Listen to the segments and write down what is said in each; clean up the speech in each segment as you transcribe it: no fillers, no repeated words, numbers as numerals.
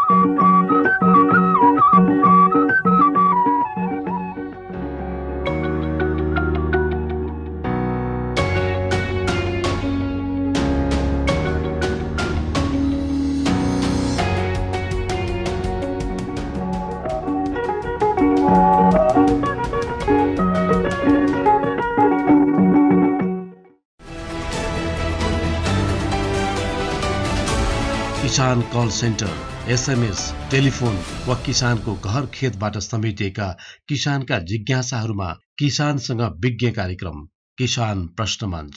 किसान call centre, SMS, telephone वा किसानको घर खेतबाट समेटिएका किसानका जिज्ञासाहरूमा किसानसँग विज्ञ कार्यक्रम किसान प्रश्न मञ्च।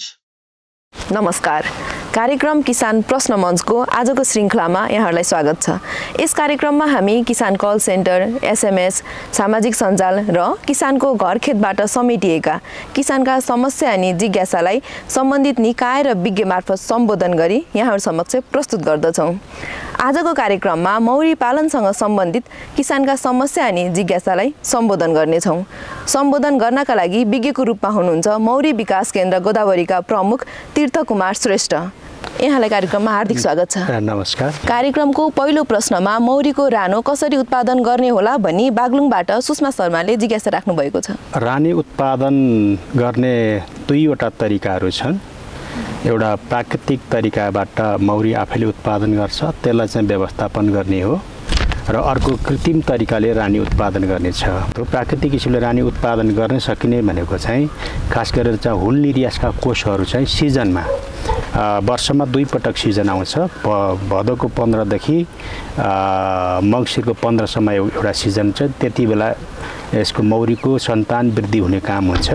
नमस्कार, कार्यक्रम किसान प्रश्न मञ्चको आजको श्रृङ्खलामा यहाँहरूलाई स्वागत छ। यस कार्यक्रममा हामी किसान कल सेन्टर, एसएमएस, सामाजिक सञ्जाल र किसानको घर खेतबाट समेटिएका किसानका समस्या अनि जिज्ञासालाई सम्बन्धित निकाय र विज्ञ मार्फत सम्बोधन गरी यहाँहरू समक्ष प्रस्तुत गर्दछौँ। आजको कार्यक्रममा मौरी पालनसँग सम्बन्धित किसानका समस्या अनि जिज्ञासालाई सम्बोधन गर्नेछौँ। सम्बोधन गर्नका लागि विज्ञको रूपमा हुनुहुन्छ मौरी विकास केन्द्र गोदावरीका प्रमुख तीर्थ कुमार श्रेष्ठ। यहाँलाई कार्यक्रममा हार्दिक स्वागत छ। नमस्कार। कार्यक्रमको पहिलो प्रश्नमा मौरीको रानो कसरी उत्पादन गर्ने होला भनी बागलुङबाट सुषमा शर्माले जिज्ञासा राख्नु भएको छ। रानी उत्पादन गर्ने दुईवटा तरिकाहरू छन्। एउटा प्राकृतिक तरिकाबाट मौरी आफैले उत्पादन गर्छ, त्यसलाई चाहिँ व्यवस्थापन गर्ने हो, र अर्को कृत्रिम तरिकाले रानी उत्पादन गर्ने छ। त्यो प्राकृतिक किसिमले रानी उत्पादन गर्न सकिने भनेको चाहिँ खास गरेर चाहिँ हुल निर्यासका कोषहरू चाहिँ सिजनमा वर्षमा 2 पटक सिजन आउँछ। भदौको 15 देखि मङ्सिरको 15 सम्म एउटा सिजन छ। त्यति बेला यसको मौरीको सन्तान वृद्धि हुने काम हुन्छ।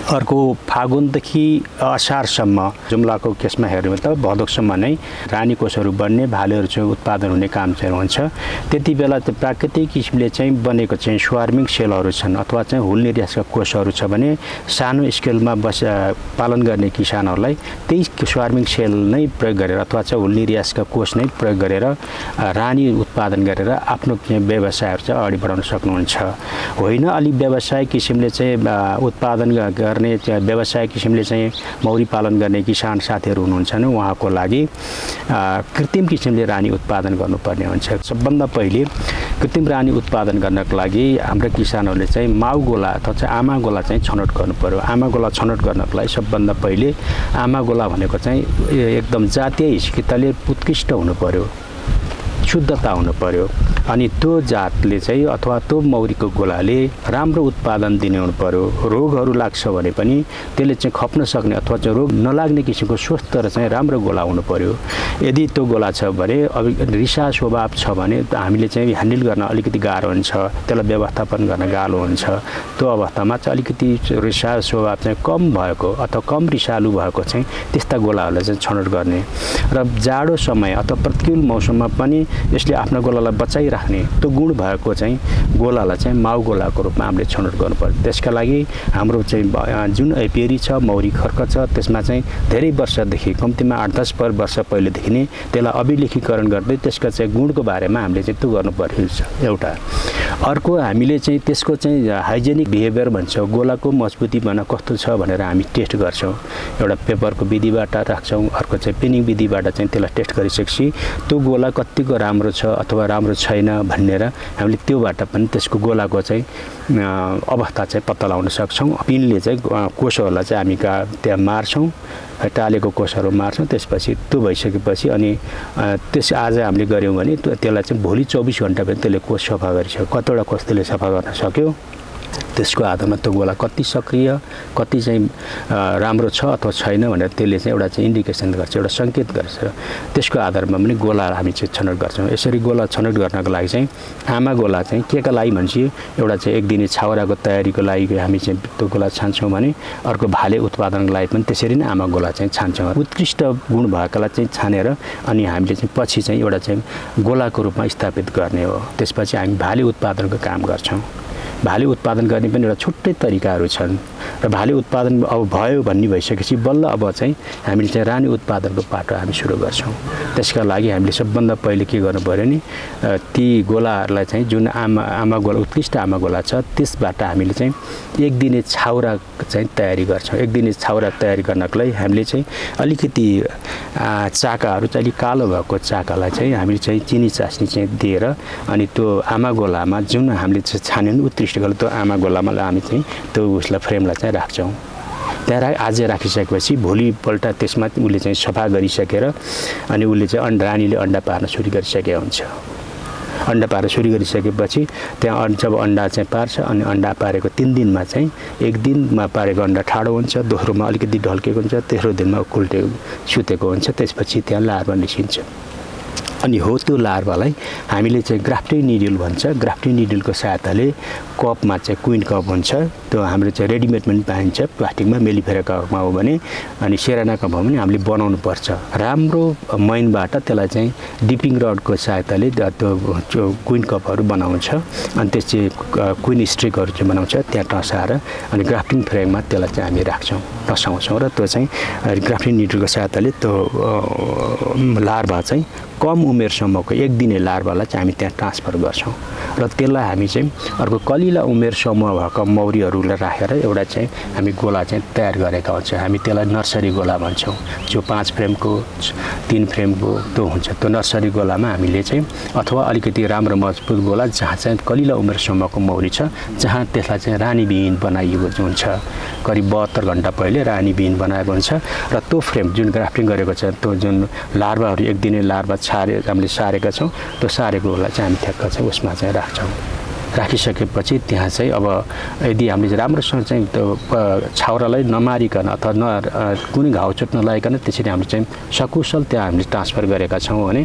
अर्को फागुनदेखि असारसम्म जुम्लाको केसमा हेर्ने त भदौसम्म नै रानी कोषहरू बन्ने, भालेहरू चाहिँ उत्पादन हुने काम चाहिँ हुन्छ। त्यति बेला चाहिँ प्राकृतिक किसिमले चाहिँ बनेको चाहिँ स्वार्मिङ सेलहरू छन् अथवा चाहिँ हुल निर्यासका कोषहरू छ भने सानो स्केलमा पालन गर्ने किसानहरूलाई त्यही स्वार्मिङ सेल नै प्रयोग गरेर अथवा चाहिँ हुल निर्यासका कोष नै प्रयोग गरेर रानी उत्पादन गरेर आफ्नो व्यवसायहरू चाहिँ अगाडि बढाउन सक्नुहुन्छ। होइन अलि व्यवसाय किसिमले चाहिँ उत्पादन गर्ने व्यवसाय किसिमले चाहिँ मौरी पालन गर्ने किसान साथीहरू हुनुहुन्छ भने उहाँको लागि कृत्रिम किसिमले रानी उत्पादन गर्नुपर्ने हुन्छ। सबभन्दा पहिले कृत्रिम रानी उत्पादन गर्नको लागि हाम्रो किसानहरूले चाहिँ माउ गोला अथवा चाहिँ आमा गोला चाहिँ छनौट गर्नु पर्यो। आमा गोला छनौट गर्नको लागि सबभन्दा पहिले आमा गोला भनेको चाहिँ एकदम जातीय हिस्किताले उत्कृष्ट हुनु पर्यो, शुद्धता हुनु पर्यो। अनि त्यो जातले चाहिँ अथवा त्यो मौरीको गोलाले राम्रो उत्पादन दिने हुनु पर्यो। रोगहरू लाग्छ भने पनि त्यसले चाहिँ खप्न सक्ने अथवा चाहिँ रोग नलाग्ने किसिमको स्वस्थ र चाहिँ राम्रो गोला हुनु पर्यो। यदि त्यो गोला छ भने अब रिसा स्वभाव छ भने हामीले चाहिँ ह्यान्डल गर्न अलिकति गाह्रो हुन्छ, त्यसलाई व्यवस्थापन गर्न गाह्रो हुन्छ। त्यो अवस्थामा चाहिँ अलिकति रिसा स्वभाव चाहिँ कम भएको अथवा कम रिसालु भएको चाहिँ त्यस्ता गोलाहरूलाई चाहिँ छनौट गर्ने र जाडो समय अथवा प्रतिकूल मौसममा पनि यसले आफ्नो गोलालाई बचाइराख्ने त्यो गुण भएको चाहिँ गोलालाई चाहिँ माउ गोलाको रूपमा हामीले छनौट गर्नुपर्छ। त्यसका लागि हाम्रो चाहिँ जुन एपियरी छ, मौरी खर्क छ, त्यसमा चाहिँ धेरै वर्षदेखि कम्तीमा 8-10 वर्ष पहिलेदेखि नै त्यसलाई अभिलेखीकरण गर्दै त्यसका चाहिँ गुणको बारेमा हामीले चाहिँ त्यो गर्नुपर्छ एउटा। अर्को हामीले चाहिँ त्यसको चाहिँ हाइजेनिक बिहेभियर भन्छौँ, गोलाको मजबुती भन कस्तो छ भनेर हामी टेस्ट गर्छौँ। एउटा पेपरको विधिबाट राख्छौँ, अर्को चाहिँ पेनिङ विधिबाट चाहिँ त्यसलाई टेस्ट गरिसकेपछि त्यो गोला कतिको राम्रो छ अथवा राम्रो छैन भनेर हामीले त्योबाट पनि त्यसको गोलाको चाहिँ अवस्था चाहिँ पत्ता लगाउन सक्छौँ। पिनले चाहिँ कोषहरूलाई चाहिँ हामी त्यहाँ मार्छौँ, टालेको कोषहरू मार्छौँ। त्यसपछि त्यो भइसकेपछि अनि त्यस आज हामीले गऱ्यौँ भने त्यसलाई चाहिँ भोलि 24 घन्टा पनि त्यसले कोष सफा गरिसक्यो। कतिवटा कोष त्यसले सफा गर्न सक्यो, त्यसको आधारमा त्यो गोला कति सक्रिय, कति चाहिँ राम्रो छ अथवा छैन भनेर त्यसले चाहिँ एउटा चाहिँ इन्डिकेसन गर्छ, एउटा सङ्केत गर्छ। त्यसको आधारमा पनि गोला हामी चाहिँ छनौट गर्छौँ। यसरी गोला छनौट गर्नको लागि चाहिँ आमा गोला चाहिँ केका लागि भन्छ, एउटा चाहिँ एक दिने छाउराको तयारीको लागि हामी चाहिँ त्यो गोला छान्छौँ भने अर्को भाले उत्पादनको लागि पनि त्यसरी नै आमा गोला चाहिँ छान्छौँ। उत्कृष्ट गुण भएकालाई चाहिँ छानेर अनि हामीले चाहिँ पछि चाहिँ एउटा चाहिँ गोलाको रूपमा स्थापित गर्ने हो। त्यसपछि हामी भाले उत्पादनको काम गर्छौँ। भाले उत्पादन गर्ने पनि एउटा छुट्टै तरिकाहरू छन् र भाले उत्पादन अब भयो भन्ने भइसकेपछि बल्ल अब चाहिँ हामीले चाहिँ रानी उत्पादनको पाटो हामी सुरु गर्छौँ। त्यसका लागि हामीले सबभन्दा पहिले के गर्नु पर्यो नि ती गोलाहरूलाई चाहिँ जुन आमा गोला उत्कृष्ट आमा गोला छ त्यसबाट हामीले चाहिँ एक दिने छाउरा चाहिँ तयारी गर्छौँ। एक दिने छाउरा तयारी गर्नको लागि हामीले चाहिँ अलिकति चाकाहरू चाहिँ अलिक कालो भएको चाकालाई चाहिँ हामीले चाहिँ चिनी चास्नी चाहिँ दिएर अनि त्यो आमा गोलामा जुन हामीले चाहिँ छानेर उत्कृष्ट गरे त्यो आमा गोलामा हामी चाहिँ त्यो उसलाई फ्रेमलाई चाहिँ राख्छौँ। त्यहाँ आज राखिसकेपछि भोलिपल्ट त्यसमा उसले चाहिँ सफा गरिसकेर अनि उसले चाहिँ रानीले अन्डा पार्न सुरु गरिसकेको हुन्छ। अन्डा पारेर सुरु गरिसकेपछि त्यहाँ जब अन्डा चाहिँ पार्छ अनि अन्डा पारेको 3 दिनमा चाहिँ एक दिनमा पारेको अन्डा ठाडो हुन्छ, दोस्रोमा अलिकति ढल्केको हुन्छ, तेस्रो दिनमा सुतेको हुन्छ। त्यसपछि त्यहाँ लार्भा निस्किन्छ। अनि हो त्यो लार्भालाई हामीले चाहिँ ग्राफ्टिङ निडल भन्छ। ग्राफ्टिङ निडलको सहायताले कपमा चाहिँ क्विन कप हुन्छ, त्यो हाम्रो चाहिँ रेडिमेड पनि पाइन्छ प्लास्टिकमा, मेलिफेरा कपमा हो भने अनि सेराना कपमा पनि हामीले बनाउनु पर्छ। राम्रो मैनबाट त्यसलाई चाहिँ डिपिङ रडको सहायताले त्यो क्विन कपहरू बनाउँछ अनि त्यसपछि क्विन स्ट्रिकहरू चाहिँ बनाउँछ त्यहाँ टसाएर अनि ग्राफ्टिङ फ्रेममा त्यसलाई चाहिँ हामी राख्छौँ, टसाउँछौँ र त्यो चाहिँ ग्राफ्टिङ निडलको सहायताले त्यो लार्भा चाहिँ कम उमेरसम्मको एक दिने लार्भालाई चाहिँ हामी त्यहाँ ट्रान्सफर गर्छौँ र त्यसलाई हामी चाहिँ अर्को कलिला उमेर समूह भएको मौरीहरूलाई राखेर एउटा चाहिँ हामी गोला चाहिँ तयार गरेका हुन्छौँ। हामी त्यसलाई नर्सरी गोला भन्छौँ। जो 5 फ्रेमको 3 फ्रेमको त्यो हुन्छ। त्यो नर्सरी गोलामा हामीले चाहिँ अथवा अलिकति राम्रो मजबुत गोला जहाँ चाहिँ कलिला उमेरसम्मको मौरी छ, जहाँ त्यसलाई चाहिँ रानीविहीन बनाइएको हुन्छ। करिब 72 घन्टा पहिले रानीविहीन बनाएको हुन्छ र त्यो फ्रेम जुन ग्राफ्टिङ गरेको छ त्यो जुन लार्भाहरू एक दिने लार्भा हामीले सारेका छौँ त्यो सारेको गोला चाहिँ हामी ठ्याक्क चाहिँ उसमा चाहिँ राख्छौँ। राखिसकेपछि त्यहाँ चाहिँ अब यदि हामीले राम्रोसँग चाहिँ त्यो छाउरालाई नमारिकन अथवा कुनै घाउचोट नलागिकन त्यसरी हामीले चाहिँ सकुशल त्यहाँ हामीले ट्रान्सफर गरेका छौँ भने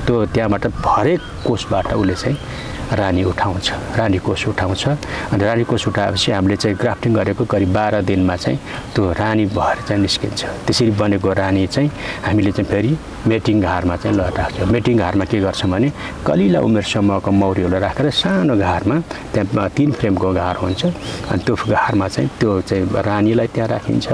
त्यो त्यहाँबाट हरेक कोषबाट उसले चाहिँ रानी उठाउँछ, रानी कोष उठाउँछ। अनि रानी कोष उठाएपछि हामीले चाहिँ ग्राफ्टिङ गरेको करिब 12 दिनमा चाहिँ त्यो रानी भएर चाहिँ निस्किन्छ। त्यसरी बनेको रानी चाहिँ हामीले चाहिँ फेरि मेटिङ घारमा चाहिँ राख्छौँ। मेटिङ घारमा के गर्छौँ भने कलिला उमेरसम्मको मौरीहरूलाई राखेर सानो घारमा त्यहाँ 3 फ्रेमको घार हुन्छ अनि त्यो घारमा चाहिँ त्यो चाहिँ रानीलाई त्यहाँ राखिन्छ।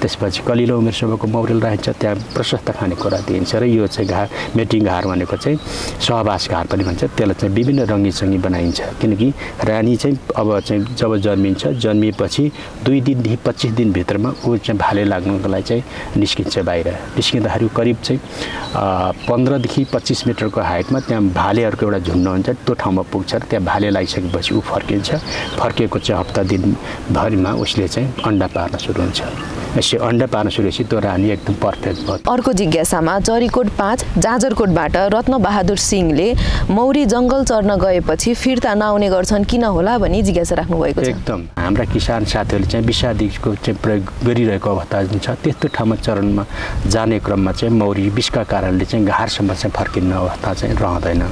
त्यसपछि कलिला उमेरसम्मको मौरीलाई राखिन्छ, त्यहाँ प्रशस्त खानेकुरा दिइन्छ र यो चाहिँ घार मेटिङ घार भनेको चाहिँ सहवास घार पनि भन्छ। त्यसलाई चाहिँ विभिन्न रङ्गी बनाइन्छ किनकि रानी चाहिँ अब चाहिँ जब जन्मिन्छ, जन्मिएपछि 2 दिनदेखि 25 दिनभित्रमा ऊ चाहिँ भाले लाग्नुको लागि चाहिँ निस्किन्छ बाहिर। निस्किँदाखेरि करिब चाहिँ 15 देखि 25 मिटरको हाइटमा त्यहाँ भालेहरूको एउटा झुन्ड हुन्छ, त्यो ठाउँमा पुग्छ र त्यहाँ भाले लागिसकेपछि ऊ फर्किन्छ। फर्किएको चाहिँ हप्ता दिनभरिमा उसले चाहिँ अन्डा पार्न सुरु हुन्छ। यसरी अन्डा पार्न सुरु भएपछि त्यो रानी एकदम पर्फेक्ट भयो। अर्को जिज्ञासामा जरीकोट 5 जाजरकोटबाट रत्नबहादुर सिंहले मौरी जङ्गल चर्न गएपछि फिर्ता नआउने गर्छन् किन होला भनी जिज्ञासा राख्नु भएको छ। एकदम हाम्रा किसान साथीहरूले चाहिँ विषादीको चाहिँ प्रयोग गरिरहेको अवस्था छ। त्यस्तो ठाउँमा चरणमा जाने क्रममा चाहिँ मौरी विषका कारणले चाहिँ घारसम्म चाहिँ फर्किने अवस्था चाहिँ रहँदैन।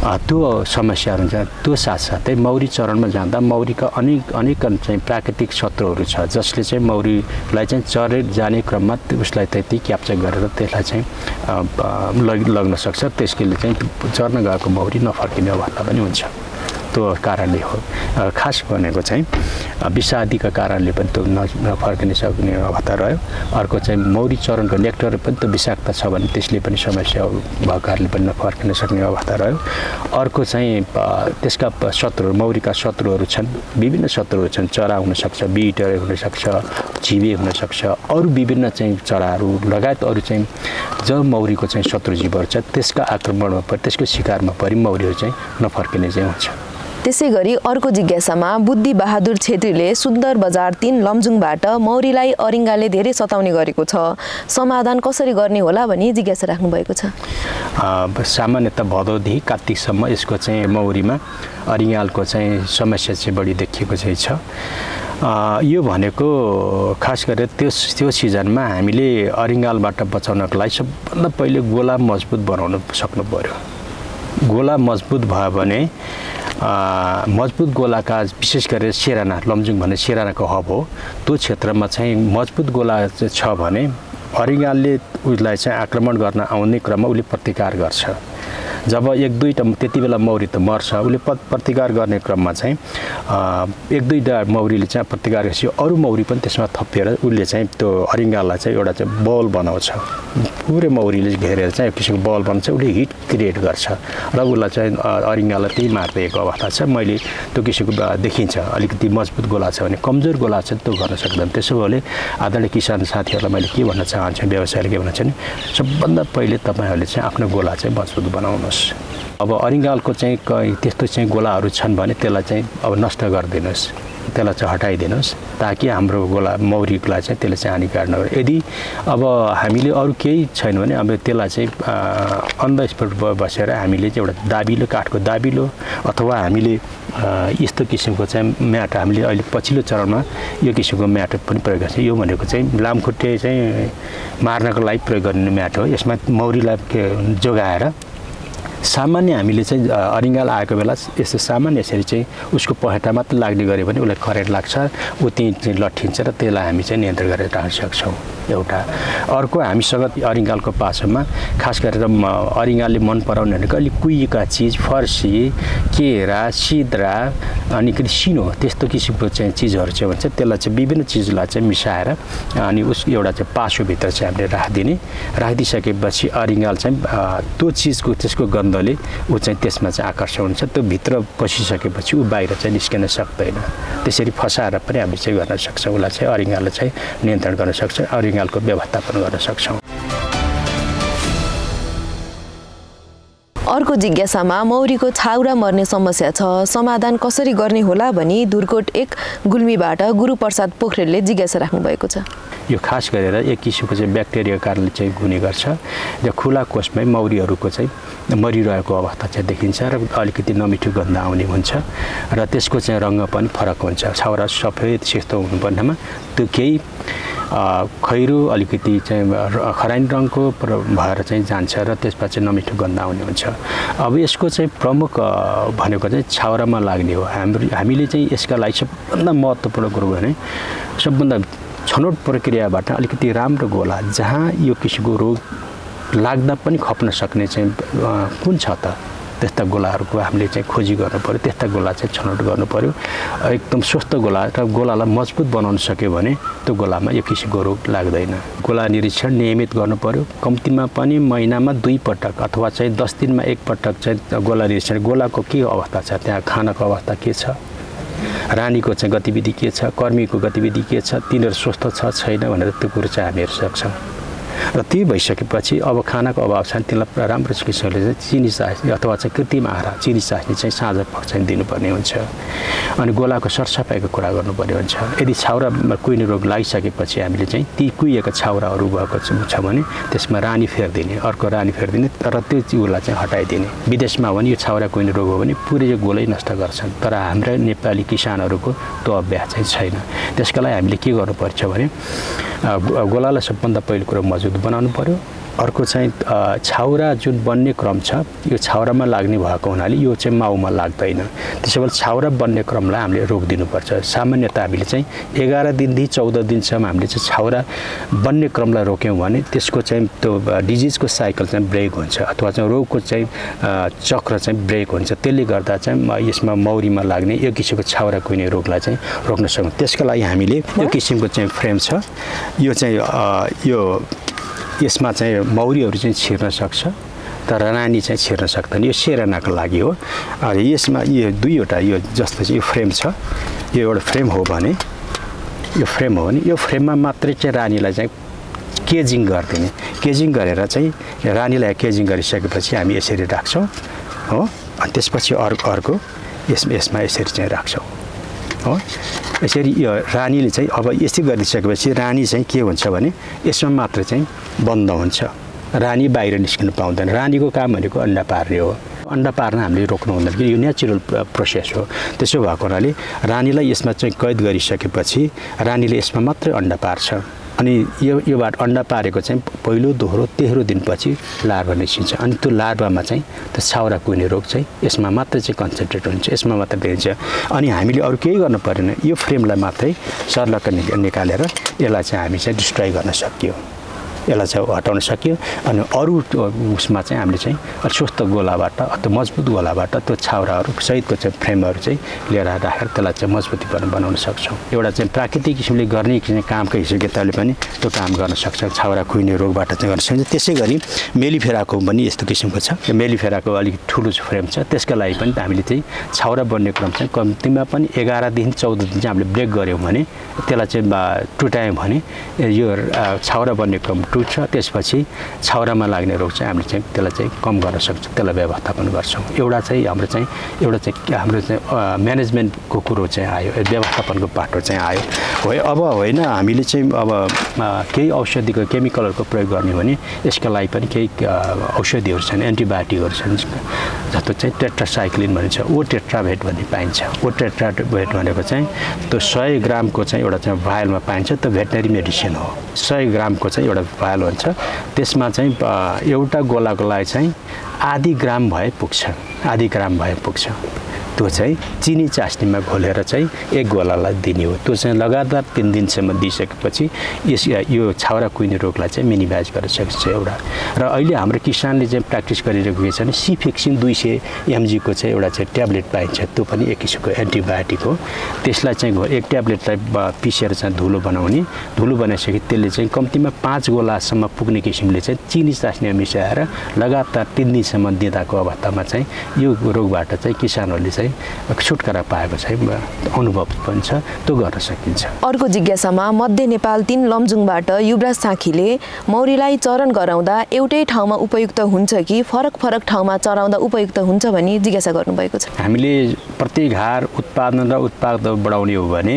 त्यो समस्याहरू हुन्छ। त्यो साथसाथै मौरी चरणमा जाँदा मौरीका अनेक चाहिँ प्राकृतिक शत्रुहरू छ जसले चाहिँ मौरीलाई चाहिँ चरे जाने क्रममा उसलाई त्यति क्याप्चर गरेर त्यसलाई चाहिँ लग्न सक्छ। त्यसले चाहिँ चर्न गएको मौरी नफर्किने अवस्था पनि हुन्छ। त्यो कारणले हो। खास भनेको चाहिँ विषादीका कारणले पनि त्यो नफर्किन सक्ने अवस्था रह्यो। अर्को चाहिँ मौरी चरणको नेक्टर पनि त्यो विषाक्त छ भने त्यसले पनि समस्या भएको कारणले पनि नफर्किन सक्ने अवस्था रह्यो। अर्को चाहिँ त्यसका शत्रुहरू मौरीका शत्रुहरू छन्, विभिन्न शत्रुहरू छन्। चरा हुनसक्छ, बिटर हुनसक्छ, झिबे हुनसक्छ, अरू विभिन्न चाहिँ चराहरू लगायत अरू चाहिँ जब मौरीको चाहिँ शत्रु जीवहरू छ त्यसका आक्रमणमा परि त्यसको शिकारमा परि मौरीहरू चाहिँ नफर्किने चाहिँ हुन्छ। त्यसै गरी अर्को जिज्ञासामा बुद्धि बहादुर छेत्रीले सुन्दर बजार 3 लमजुङबाट मौरीलाई अरिङ्गाले धेरै सताउने गरेको छ, समाधान कसरी गर्ने होला भनी जिज्ञासा राख्नु भएको छ। सामान्यतः भदौदेखि कार्तिकसम्म यसको चाहिँ मौरीमा अरिङ्गालको चाहिँ समस्या चाहिँ बढी देखिएको चाहिँ छ। यो भनेको खास गरेर त्यो सिजनमा हामीले अरिङ्गालबाट बचाउनको लागि सबभन्दा पहिले गोला मजबुत बनाउन सक्नु पर्यो। गोला मजबुत भयो भने मजबुत गोलाका विशेष गरेर सेराना लमजुङ भन्ने सेरानाको हब हो, त्यो क्षेत्रमा चाहिँ मजबुत गोला छ भने अरिङ्गालले उसलाई चाहिँ आक्रमण गर्न आउने क्रममा उसले प्रतिकार गर्छ। जब 1-2टा त्यति बेला मौरी त मर्छ उसले प्रतिकार गर्ने क्रममा चाहिँ 1-2टा मौरीले चाहिँ प्रतिकार गरेपछि अरू मौरी पनि त्यसमा थपिएर उसले चाहिँ त्यो अरिङ्गाललाई चाहिँ एउटा चाहिँ बल बनाउँछ पुरै मौरीले घेरेर चाहिँ एक किसिमको बल बनाउँछ उसले हिट क्रिएट गर्छ र उसलाई चाहिँ अरिङ्गालाई त्यही मारिदिएको अवस्था छ मैले त्यो किसिमको देखिन्छ अलिकति मजबुत गोला छ भने कमजोर गोला छ त्यो गर्न सक्दैन त्यसो भए आदरणीय किसान साथीहरूलाई मैले के भन्न चाहन्छु व्यवसायले के भन्न चाहन्छु सबभन्दा पहिले तपाईँहरूले चाहिँ आफ्नो गोला चाहिँ मजबुत बनाउनुहोस् अब अरिङ्गालको चाहिँ त्यस्तो चाहिँ गोलाहरू छन् भने त्यसलाई चाहिँ अब नष्ट गरिदिनुहोस् त्यसलाई चाहिँ हटाइदिनुहोस् ताकि हाम्रो गोला मौरीलाई चाहिँ त्यसले चाहिँ हानिकारक नगर्छ यदि अब हामीले अरू केही छैन भने अब त्यसलाई चाहिँ अन द स्पट बसेर हामीले चाहिँ एउटा दाबिलो काठको दाबिलो अथवा हामीले यस्तो किसिमको चाहिँ म्याट हामीले अहिले पछिल्लो चरणमा यो किसिमको म्याट पनि प्रयोग गर्छ यो भनेको चाहिँ लामखुट्टे चाहिँ मार्नको लागि प्रयोग गर्ने म्याट हो यसमा मौरीलाई जोगाएर सामान्य हामीले चाहिँ अरिङ्गाल आएको बेला यस्तो सामान्य यसरी चाहिँ उसको पहेटा मात्र लाग्ने गऱ्यो भने उसलाई करेन्ट लाग्छ ऊ त्यहीँ चाहिँ लट्ठिन्छ र त्यसलाई हामी चाहिँ नियन्त्रण गरेर राख्न सक्छौँ एउटा अर्को हामीसँग अरिङ्गालको पासोमा खास गरेर अरिङ्गालले मन पराउने भनेको अलिक कुहिएका चिज फर्सी केरा सिद्रा अनि सिनो त्यस्तो किसिमको चाहिँ चिजहरू चाहिँ भन्छ त्यसलाई चाहिँ विभिन्न चिजलाई चाहिँ मिसाएर अनि उस एउटा चाहिँ पासोभित्र चाहिँ हामीले राखिदिइसकेपछि अरिङ्गाल चाहिँ त्यो चिजको त्यसको गन्धले ऊ चाहिँ त्यसमा चाहिँ आकर्षण हुन्छ त्यो भित्र पसिसकेपछि ऊ बाहिर चाहिँ निस्किन सक्दैन त्यसरी फसाएर पनि हामीले चाहिँ गर्न सक्छौँ उसलाई चाहिँ अरिङ्गाललाई चाहिँ नियन्त्रण गर्न सक्छौँ अरिङ्गालको व्यवस्थापन गर्न सक्छौँ अर्को जिज्ञासामा मौरीको छाउरा मर्ने समस्या छ समाधान कसरी गर्ने होला भनी धुरकोट 1 गुल्मीबाट गुरुप्रसाद पोखरेलले जिज्ञासा राख्नु भएको छ यो खास गरेर एक किसिमको चाहिँ ब्याक्टेरिया कारणले चाहिँ हुने गर्छ र खुला कोषमै मौरीहरूको चाहिँ मरिरहेको अवस्था चाहिँ देखिन्छ र अलिकति नमिठो गन्ध आउने हुन्छ र त्यसको चाहिँ रङ्ग पनि फरक हुन्छ छाउरा सफेद सेतो हुनुपर्नेमा त्यो केही खैरो अलिकति चाहिँ खरानी रङको भएर चाहिँ जान्छ र त्यसपछि नमिठो गन्ध आउने हुन्छ अब यसको चाहिँ प्रमुख भनेको चाहिँ छाउरामा लाग्ने हो हामीले चाहिँ यसका लागि सबभन्दा महत्त्वपूर्ण कुरो भने सबभन्दा छनौट प्रक्रियाबाट अलिकति राम्रो गोला जहाँ यो किसिमको रोग लाग्दा पनि खप्न सक्ने चाहिँ कुन छ त त्यस्ता गोलाहरूको हामीले चाहिँ खोजी गर्नु पर्यो त्यस्ता गोला चाहिँ छनौट गर्नु पर्यो एकदम स्वस्थ गोला र गोलालाई मजबुत बनाउन सक्यो भने त्यो गोलामा यो किसिमको रोग लाग्दैन गोला निरीक्षण नियमित गर्नु पर्यो कम्तीमा पनि महिनामा 2 पटक अथवा चाहिँ 10 दिनमा 1 पटक चाहिँ गोला निरीक्षण गोलाको के अवस्था छ त्यहाँ खानाको अवस्था के छ रानीको चाहिँ गतिविधि के छ कर्मीको गतिविधि के छ तिनीहरू स्वस्थ छ छैन भनेर त्यो कुरो चाहिँ हामी हेर्न सक्छौँ र त्यही भइसकेपछि अब खानाको अभाव छ त्यसलाई राम्रो किसिमले चाहिँ चिनी चास्नी अथवा चाहिँ कृत्रिम आहार चिनी चास्नी चाहिँ साँझ पख चाहिँ दिनुपर्ने हुन्छ अनि गोलाको सरसफाइको कुरा गर्नुपर्ने हुन्छ यदि छाउरामा कुहिने रोग लागिसकेपछि हामीले चाहिँ ती कुहिएका छाउराहरू भएको छ भने त्यसमा रानी फेरिदिने अर्को रानी फेरिदिने र त्यो चिउलाई चाहिँ हटाइदिने विदेशमा हो भने यो छाउरा कुहिने रोग हो भने पुरै यो गोलै नष्ट गर्छन् तर हाम्रा नेपाली किसानहरूको त्यो अभ्यास चाहिँ छैन त्यसका लागि हामीले के गर्नुपर्छ भने गोलालाई सबभन्दा पहिलो कुरो मजबुत बनाउनु पर्यो अर्को चाहिँ छाउरा जुन बन्ने क्रम छ यो छाउरामा लाग्ने भएको हुनाले यो चाहिँ माउमा लाग्दैन त्यसैले छाउरा बन्ने क्रमलाई हामीले रोकिदिनुपर्छ सामान्यतः हामीले चाहिँ 11 दिनदेखि 14 दिनसम्म हामीले चाहिँ छाउरा बन्ने क्रमलाई रोक्यौँ भने त्यसको चाहिँ त्यो डिजिजको साइकल चाहिँ ब्रेक हुन्छ अथवा चाहिँ रोगको चाहिँ चक्र चाहिँ ब्रेक हुन्छ त्यसले गर्दा चाहिँ यसमा मौरीमा लाग्ने यो किसिमको छाउरा कुहिने रोगलाई चाहिँ रोक्न सक्छौँ त्यसका लागि हामीले यो किसिमको चाहिँ फ्रेम छ यो चाहिँ यो यसमा चाहिँ मौरीहरू चाहिँ छिर्न सक्छ तर रानी चाहिँ छिर्न सक्दैन यो सेरानाको लागि हो यसमा यो दुईवटा यो जस्तो चाहिँ यो फ्रेम छ यो एउटा फ्रेम हो भने यो फ्रेममा मात्रै चाहिँ रानीलाई चाहिँ केजिङ गरिदिने केजिङ गरेर चाहिँ रानीलाई केजिङ गरिसकेपछि हामी यसरी राख्छौँ हो अनि त्यसपछि अर्को यसमा यसरी चाहिँ राख्छौँ हो यसरी यो रानीले चाहिँ अब यसरी गरिसकेपछि रानी चाहिँ के हुन्छ भने यसमा मात्र चाहिँ बन्द हुन्छ रानी बाहिर निस्किन पाउँदैन रानीको काम भनेको अन्डा पार्ने हो अन्डा पार्न हामीले रोक्नु हुँदैन कि यो नेचुरल प्रोसेस हो त्यसो भएको हुनाले रानीलाई यसमा चाहिँ कैद गरिसकेपछि रानीले यसमा मात्रै अन्डा पार्छ अनि योबाट अन्डा पारेको चाहिँ पहिलो दोस्रो तेस्रो दिनपछि लार्भा निस्किन्छ अनि त्यो लार्भामा चाहिँ त्यो छाउरा कुहिने रोग चाहिँ यसमा मात्रै चाहिँ कन्सन्ट्रेट हुन्छ यसमा मात्रै देखिन्छ अनि हामीले अरू केही गर्नु परेन यो फ्रेमलाई मात्रै सर्लक्क निकालेर यसलाई चाहिँ हामी चाहिँ डिस्ट्रोय गर्न सक्यो यसलाई चाहिँ हटाउन सकियो। अनि अरू उसमा चाहिँ हामीले चाहिँ स्वस्थ गोलाबाट अथवा मजबुत गोलाबाट त्यो छाउराहरू सहितको चाहिँ फ्रेमहरू चाहिँ लिएर राखेर त्यसलाई चाहिँ मजबुतीकरण बनाउन सक्छौँ। एउटा चाहिँ प्राकृतिक किसिमले गर्ने कामको हिसाबले पनि त्यो काम गर्न सक्छ, छाउरा कुहिने रोगबाट चाहिँ गर्न सक्छ। त्यसै गरी मेलिफेराको पनि यस्तो किसिमको छ। मेलिफेराको अलिक ठुलो फ्रेम छ, त्यसका लागि पनि हामीले चाहिँ छाउरा बन्ने क्रम चाहिँ कम्तीमा पनि 11 देखि 14 दिन चाहिँ हामीले ब्रेक गऱ्यौँ भने त्यसलाई चाहिँ टुटायौँ भने यो छाउरा बन्ने क्रम टुट्छ। त्यसपछि छाउरामा लाग्ने रोग चाहिँ हामीले चाहिँ त्यसलाई चाहिँ कम गर्न सक्छौँ, त्यसलाई व्यवस्थापन गर्छौँ। एउटा चाहिँ हाम्रो चाहिँ म्यानेजमेन्टको कुरो चाहिँ आयो, व्यवस्थापनको पाटो चाहिँ आयो। अब होइन हामीले चाहिँ अब केही औषधिको केमिकलहरूको प्रयोग गर्ने भने यसका लागि पनि केही औषधिहरू छन्, एन्टिबायोटिकहरू छन्, जस्तो चाहिँ टेट्रासाइक्लिन भनिन्छ, ओ टेट्राभेट भन्ने पाइन्छ। ओ टेट्राभेट भनेको चाहिँ त्यो 100 ग्रामको चाहिँ एउटा चाहिँ भायलमा पाइन्छ, त्यो भेटनरी मेडिसिन हो। 100 ग्रामको चाहिँ एउटा भायल हुन्छ, त्यसमा चाहिँ एउटा गोलाको लागि चाहिँ आधी ग्राम भए पुग्छ। त्यो चाहिँ चिनी चास्नीमा घोलेर चाहिँ 1 गोलालाई दिने हो। त्यो चाहिँ लगातार 3 दिनसम्म दिइसकेपछि यो छाउरा कुहिने रोगलाई चाहिँ मिनिमाइज गर्न सकिन्छ एउटा। र अहिले हाम्रो किसानले चाहिँ प्र्याक्टिस गरिरहेको के छ भने सिफेक्सिन 200 mg को चाहिँ एउटा चाहिँ ट्याब्लेट पाइन्छ, त्यो पनि एक किसिमको एन्टिबायोटिक हो। त्यसलाई चाहिँ एक ट्याब्लेटलाई पिसेर चाहिँ धुलो बनाइसके त्यसले चाहिँ कम्तीमा 5 गोलासम्म पुग्ने किसिमले चाहिँ चिनी चास्नीमा मिसाएर लगातार 3 दिनसम्म दिँदाको अवस्थामा चाहिँ यो रोगबाट चाहिँ किसानहरूले चाहिँ छुटकारा पाएको चाहिँ अनुभव पनि छ, त्यो गर्न सकिन्छ। अर्को जिज्ञासामा मध्य नेपाल 3 लमजुङबाट युवराज साखीले मौरीलाई चरण गराउँदा एउटै ठाउँमा उपयुक्त हुन्छ कि फरक ठाउँमा चराउँदा उपयुक्त हुन्छ भनी जिज्ञासा गर्नुभएको छ। हामीले प्रतिघार उत्पादन र उत्पादन बढाउने हो भने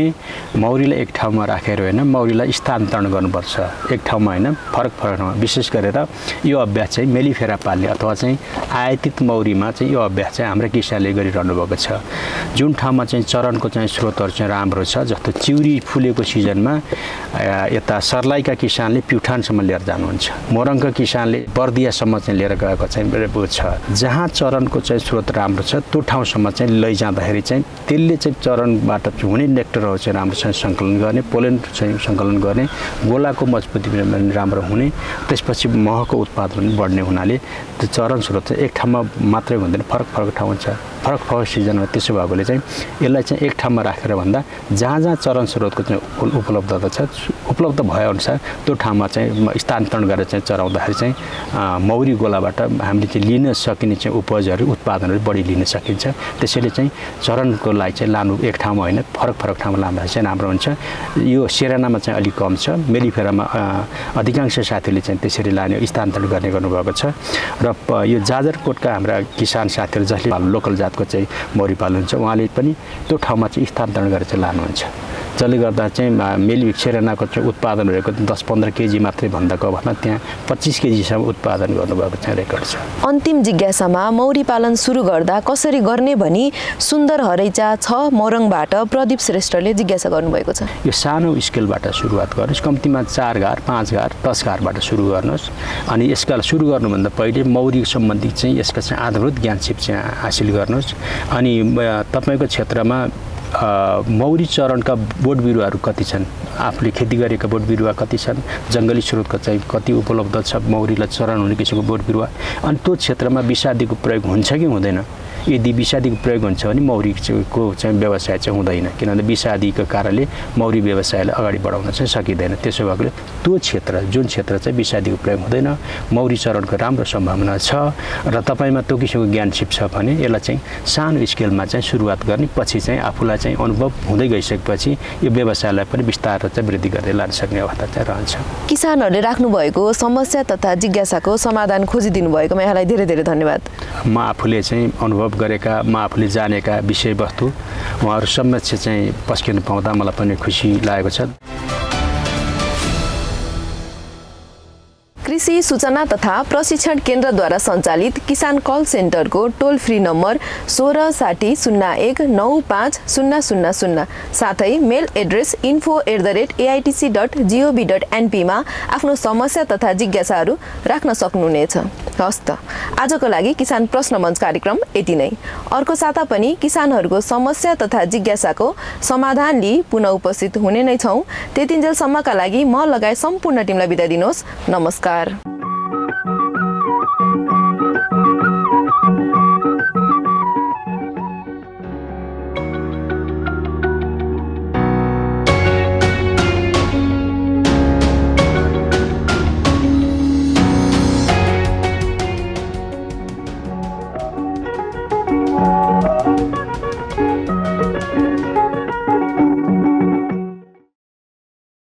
मौरीलाई एक ठाउँमा राखेर होइन, मौरीलाई स्थानान्तरण गर्नुपर्छ। एक ठाउँमा होइन, फरक ठाउँमा। विशेष गरेर यो अभ्यास चाहिँ मेलिफेरा पाल्ने अथवा चाहिँ आयातित मौरीमा चाहिँ यो अभ्यास चाहिँ हाम्रो किसानले गरिरहनु भएको छ। जुन ठाउँमा चाहिँ चरणको चाहिँ स्रोतहरू चाहिँ राम्रो छ, जस्तो चिउरी फुलेको सिजनमा यता सर्लाईका किसानले प्युठानसम्म लिएर जानुहुन्छ, मोरङका किसानले बर्दियासम्म चाहिँ लिएर गएको चाहिँ छ। जहाँ चरणको चाहिँ स्रोत राम्रो छ त्यो ठाउँसम्म चाहिँ लैजाँदाखेरि चाहिँ त्यसले चाहिँ चरणबाट हुने नेक्टरहरू चाहिँ राम्रोसँग सङ्कलन गर्ने, पोलेन चाहिँ सङ्कलन गर्ने, गोलाको मजबुती पनि राम्रो हुने, त्यसपछि महको उत्पादन पनि बढ्ने हुनाले त्यो चरण स्रोत चाहिँ एक ठाउँमा मात्रै हुँदैन, फरक ठाउँ हुन्छ। फरक सिजनमा त्यसो भएकोले चाहिँ यसलाई चाहिँ एक ठाउँमा राखेर भन्दा जहाँ चरण स्रोतको चाहिँ उपलब्धता छ, उपलब्ध भएअनुसार त्यो ठाउँमा चाहिँ स्थानान्तरण गरेर चाहिँ चराउँदाखेरि चाहिँ मौरी गोलाबाट हामीले चाहिँ लिन सकिने चाहिँ उपजहरू उत्पादनहरू बढी लिन सकिन्छ। त्यसैले चाहिँ चरणको लागि चाहिँ लानु एक ठाउँमा होइन, फरक ठाउँमा लाँदाखेरि चाहिँ राम्रो हुन्छ। यो सेरानामा चाहिँ अलिक कम छ, मेलिफेरामा अधिकांश साथीहरूले चाहिँ त्यसरी लाने स्थानान्तरण गर्ने गर्नुभएको छ। र यो जाजरकोटका हाम्रा किसान साथीहरू जसले लोकल जातको चाहिँ मौरी पाल्नुहुन्छ उहाँले पनि त्यो ठाउँमा चाहिँ स्थानान्तरण गरेर चाहिँ लानुहुन्छ, जसले गर्दा चाहिँ मेली सेरानाको चाहिँ उत्पादन भएको 10-15 केजी मात्रै भन्दाको अवस्थामा त्यहाँ 25 केजीसम्म उत्पादन गर्नुभएको चाहिँ रेकर्ड छ। अन्तिम जिज्ञासामा मौरी पालन सुरु गर्दा कसरी गर्ने भनी सुन्दर हरैचा 6 मोरङबाट प्रदीप श्रेष्ठले जिज्ञासा गर्नुभएको छ। यो सानो स्केलबाट सुरुवात गर्नुहोस्, कम्तीमा 4 घार 5 घार 10 घारबाट सुरु गर्नुहोस्। अनि यसका सुरु गर्नुभन्दा पहिले मौरी सम्बन्धी चाहिँ यसका चाहिँ आधारभूत ज्ञानसिप चाहिँ हासिल गर्नुहोस्। अनि तपाईँको क्षेत्रमा मौरी चरणका बोट बिरुवाहरू कति छन्, आफूले खेती गरेका बोट बिरुवा कति छन्, जङ्गली स्रोतका चाहिँ कति उपलब्ध छ मौरीलाई चरण हुने किसिमको बोट बिरुवा, अनि त्यो क्षेत्रमा विषादीको प्रयोग हुन्छ कि हुँदैन। यदि विषादीको प्रयोग हुन्छ भने मौरीको चाहिँ व्यवसाय चाहिँ हुँदैन, किनभने विषादीको कारणले मौरी व्यवसायलाई अगाडि बढाउन चाहिँ सकिँदैन। त्यसो भएकोले त्यो क्षेत्र जुन क्षेत्र चाहिँ विषादीको प्रयोग हुँदैन, मौरी चरणको राम्रो सम्भावना छ र तपाईँमा त्यो किसिमको ज्ञानसिप छ भने यसलाई चाहिँ सानो स्केलमा चाहिँ सुरुवात गर्ने, पछि चाहिँ आफूलाई चाहिँ अनुभव हुँदै गइसकेपछि यो व्यवसायलाई पनि बिस्तारै चाहिँ वृद्धि गर्दै लान सक्ने अवस्था चाहिँ रहन्छ। किसानहरूले राख्नुभएको समस्या तथा जिज्ञासाको समाधान खोजिदिनु भएकोमा यहाँलाई धेरै धेरै धन्यवाद। म आफूले चाहिँ अनुभव गरेका, म आफूले जानेका विषयवस्तु उहाँहरू समक्ष चाहिँ पस्किन पाउँदा मलाई पनि खुसी लागेको छ। कृषि सूचना तथा प्रशिक्षण केन्द्रद्वारा सञ्चालित किसान कल सेन्टरको टोल फ्री नम्बर 1660195000 साथै मेल एड्रेस info@aitc.gov.np मा आफ्नो समस्या तथा जिज्ञासाहरू राख्न सक्नुहुनेछ। हस् त आजको लागि किसान प्रश्न मञ्च कार्यक्रम यति नै। अर्को साता पनि किसानहरूको समस्या तथा जिज्ञासाको समाधान लिई पुनः उपस्थित हुने नै छौँ। त्यतिन्जेलसम्मका लागि म लगायत सम्पूर्ण टिमलाई बिदा दिनुहोस्। नमस्कार।